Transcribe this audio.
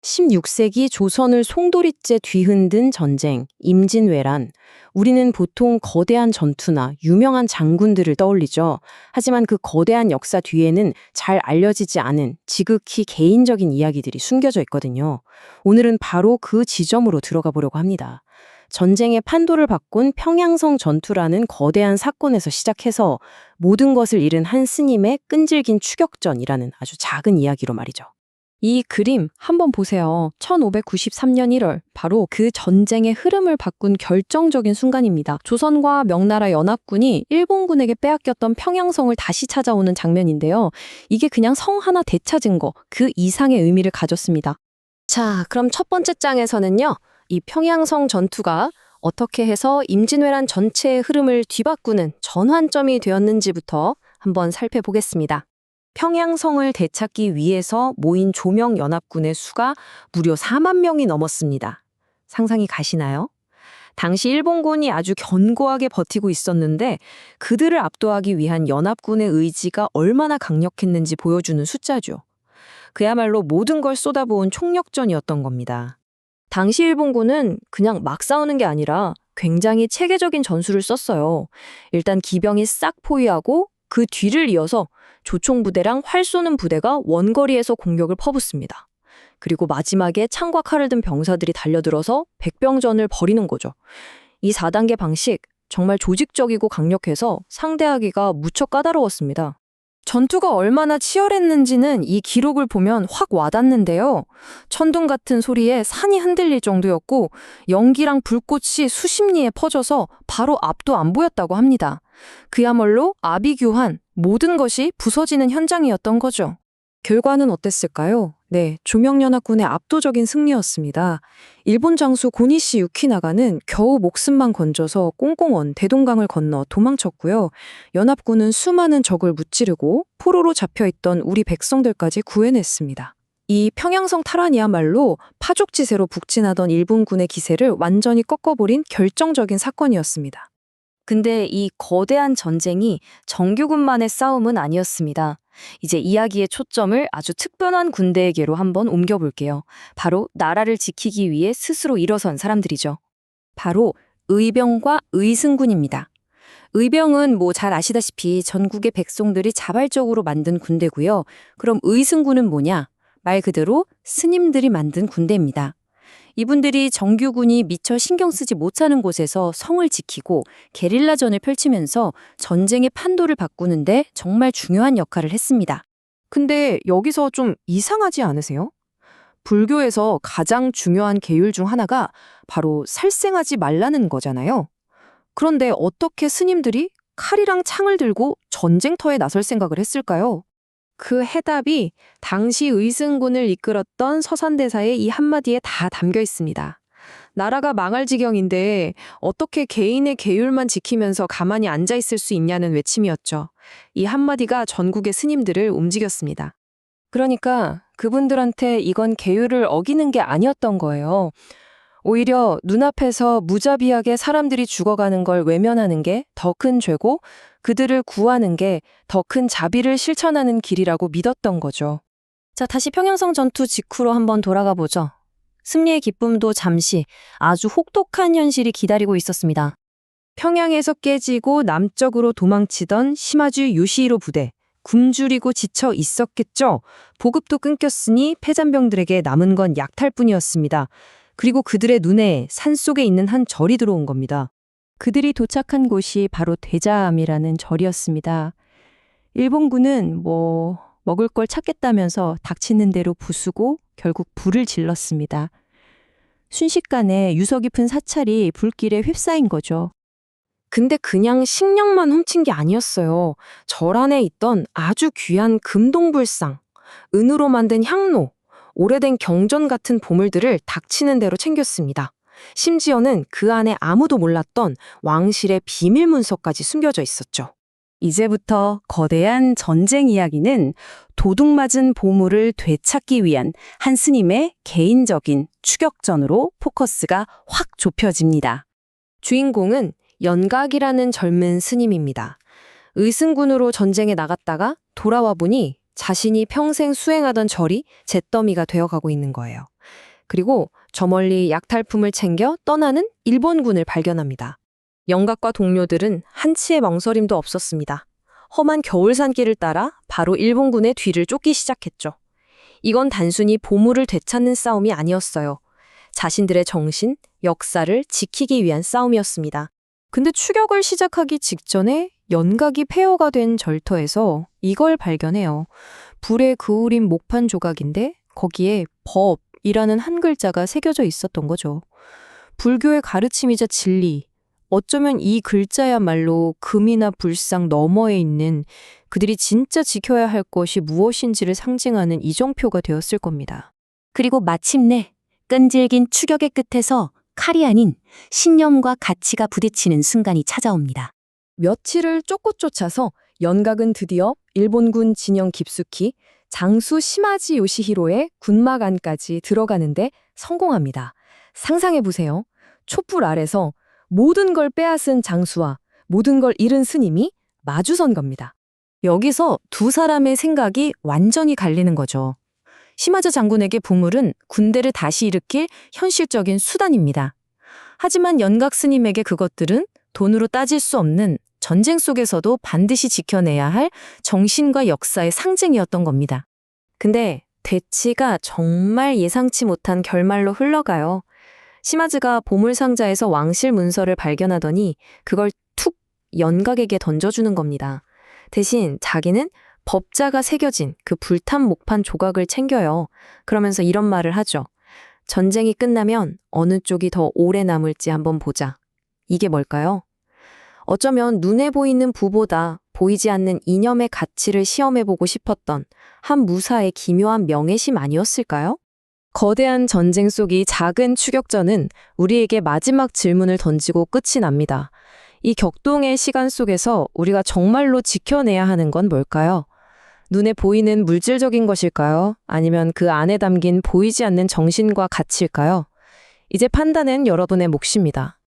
16세기 조선을 송도리째 뒤흔든 전쟁, 임진왜란. 우리는 보통 거대한 전투나 유명한 장군들을 떠올리죠. 하지만 그 거대한 역사 뒤에는 잘 알려지지 않은 지극히 개인적인 이야기들이 숨겨져 있거든요. 오늘은 바로 그 지점으로 들어가 보려고 합니다. 전쟁의 판도를 바꾼 평양성 전투라는 거대한 사건에서 시작해서 모든 것을 잃은 한 스님의 끈질긴 추격전이라는 아주 작은 이야기로 말이죠. 이 그림 한번 보세요. 1593년 1월, 바로 그 전쟁의 흐름을 바꾼 결정적인 순간입니다. 조선과 명나라 연합군이 일본군에게 빼앗겼던 평양성을 다시 찾아오는 장면인데요. 이게 그냥 성 하나 되찾은 거, 그 이상의 의미를 가졌습니다. 자, 그럼 첫 번째 장에서는요, 이 평양성 전투가 어떻게 해서 임진왜란 전체의 흐름을 뒤바꾸는 전환점이 되었는지부터 한번 살펴보겠습니다. 평양성을 되찾기 위해서 모인 조명연합군의 수가 무려 4만 명이 넘었습니다. 상상이 가시나요? 당시 일본군이 아주 견고하게 버티고 있었는데 그들을 압도하기 위한 연합군의 의지가 얼마나 강력했는지 보여주는 숫자죠. 그야말로 모든 걸 쏟아부은 총력전이었던 겁니다. 당시 일본군은 그냥 막 싸우는 게 아니라 굉장히 체계적인 전술을 썼어요. 일단 기병이 싹 포위하고 그 뒤를 이어서 조총부대랑 활 쏘는 부대가 원거리에서 공격을 퍼붓습니다. 그리고 마지막에 창과 칼을 든 병사들이 달려들어서 백병전을 벌이는 거죠. 이 4단계 방식 정말 조직적이고 강력해서 상대하기가 무척 까다로웠습니다. 전투가 얼마나 치열했는지는 이 기록을 보면 확 와닿는데요. 천둥 같은 소리에 산이 흔들릴 정도였고 연기랑 불꽃이 수십 리에 퍼져서 바로 앞도 안 보였다고 합니다. 그야말로 아비규환, 모든 것이 부서지는 현장이었던 거죠. 결과는 어땠을까요? 네, 조명연합군의 압도적인 승리였습니다. 일본 장수 고니시 유키나가는 겨우 목숨만 건져서 꽁꽁언 대동강을 건너 도망쳤고요. 연합군은 수많은 적을 무찌르고 포로로 잡혀있던 우리 백성들까지 구해냈습니다. 이 평양성 탈환이야말로 파죽지세로 북진하던 일본군의 기세를 완전히 꺾어버린 결정적인 사건이었습니다. 근데 이 거대한 전쟁이 정규군만의 싸움은 아니었습니다. 이제 이야기의 초점을 아주 특별한 군대에게로 한번 옮겨볼게요. 바로 나라를 지키기 위해 스스로 일어선 사람들이죠. 바로 의병과 의승군입니다. 의병은 뭐 잘 아시다시피 전국의 백성들이 자발적으로 만든 군대고요. 그럼 의승군은 뭐냐? 말 그대로 스님들이 만든 군대입니다. 이분들이 정규군이 미처 신경 쓰지 못하는 곳에서 성을 지키고 게릴라전을 펼치면서 전쟁의 판도를 바꾸는데 정말 중요한 역할을 했습니다. 근데 여기서 좀 이상하지 않으세요? 불교에서 가장 중요한 계율 중 하나가 바로 살생하지 말라는 거잖아요. 그런데 어떻게 스님들이 칼이랑 창을 들고 전쟁터에 나설 생각을 했을까요? 그 해답이 당시 의승군을 이끌었던 서산대사의 이 한마디에 다 담겨 있습니다. 나라가 망할 지경인데 어떻게 개인의 계율만 지키면서 가만히 앉아 있을 수 있냐는 외침이었죠. 이 한마디가 전국의 스님들을 움직였습니다. 그러니까 그분들한테 이건 계율을 어기는 게 아니었던 거예요. 오히려 눈앞에서 무자비하게 사람들이 죽어가는 걸 외면하는 게 더 큰 죄고 그들을 구하는 게 더 큰 자비를 실천하는 길이라고 믿었던 거죠. 자, 다시 평양성 전투 직후로 한번 돌아가 보죠. 승리의 기쁨도 잠시 아주 혹독한 현실이 기다리고 있었습니다. 평양에서 깨지고 남쪽으로 도망치던 시마주 요시히로 부대. 굶주리고 지쳐 있었겠죠. 보급도 끊겼으니 패잔병들에게 남은 건 약탈뿐이었습니다. 그리고 그들의 눈에 산속에 있는 한 절이 들어온 겁니다. 그들이 도착한 곳이 바로 대자암이라는 절이었습니다. 일본군은 먹을 걸 찾겠다면서 닥치는 대로 부수고 결국 불을 질렀습니다. 순식간에 유서 깊은 사찰이 불길에 휩싸인 거죠. 근데 그냥 식량만 훔친 게 아니었어요. 절 안에 있던 아주 귀한 금동불상, 은으로 만든 향로, 오래된 경전 같은 보물들을 닥치는 대로 챙겼습니다. 심지어는 그 안에 아무도 몰랐던 왕실의 비밀 문서까지 숨겨져 있었죠. 이제부터 거대한 전쟁 이야기는 도둑맞은 보물을 되찾기 위한 한 스님의 개인적인 추격전으로 포커스가 확 좁혀집니다. 주인공은 연각이라는 젊은 스님입니다. 의승군으로 전쟁에 나갔다가 돌아와 보니 자신이 평생 수행하던 절이 잿더미가 되어가고 있는 거예요. 그리고 저 멀리 약탈품을 챙겨 떠나는 일본군을 발견합니다. 영각과 동료들은 한치의 망설임도 없었습니다. 험한 겨울산길을 따라 바로 일본군의 뒤를 쫓기 시작했죠. 이건 단순히 보물을 되찾는 싸움이 아니었어요. 자신들의 정신, 역사를 지키기 위한 싸움이었습니다. 근데 추격을 시작하기 직전에 연각이 폐허가 된 절터에서 이걸 발견해요. 불에 그을린 목판 조각인데 거기에 법이라는 한 글자가 새겨져 있었던 거죠. 불교의 가르침이자 진리. 어쩌면 이 글자야말로 금이나 불상 너머에 있는 그들이 진짜 지켜야 할 것이 무엇인지를 상징하는 이정표가 되었을 겁니다. 그리고 마침내 끈질긴 추격의 끝에서 칼이 아닌 신념과 가치가 부딪히는 순간이 찾아옵니다. 며칠을 쫓고 쫓아서 연각은 드디어 일본군 진영 깊숙이 장수 시마지 요시히로의 군막 안까지 들어가는데 성공합니다. 상상해보세요. 촛불 아래서 모든 걸 빼앗은 장수와 모든 걸 잃은 스님이 마주선 겁니다. 여기서 두 사람의 생각이 완전히 갈리는 거죠. 시마즈 장군에게 보물은 군대를 다시 일으킬 현실적인 수단입니다. 하지만 연각 스님에게 그것들은 돈으로 따질 수 없는 전쟁 속에서도 반드시 지켜내야 할 정신과 역사의 상징이었던 겁니다. 근데 대치가 정말 예상치 못한 결말로 흘러가요. 시마즈가 보물상자에서 왕실 문서를 발견하더니 그걸 툭 연각에게 던져주는 겁니다. 대신 자기는 법자가 새겨진 그 불탄 목판 조각을 챙겨요. 그러면서 이런 말을 하죠. 전쟁이 끝나면 어느 쪽이 더 오래 남을지 한번 보자. 이게 뭘까요? 어쩌면 눈에 보이는 부보다 보이지 않는 이념의 가치를 시험해보고 싶었던 한 무사의 기묘한 명예심 아니었을까요? 거대한 전쟁 속이 작은 추격전은 우리에게 마지막 질문을 던지고 끝이 납니다. 이 격동의 시간 속에서 우리가 정말로 지켜내야 하는 건 뭘까요? 눈에 보이는 물질적인 것일까요? 아니면 그 안에 담긴 보이지 않는 정신과 가치일까요? 이제 판단은 여러분의 몫입니다.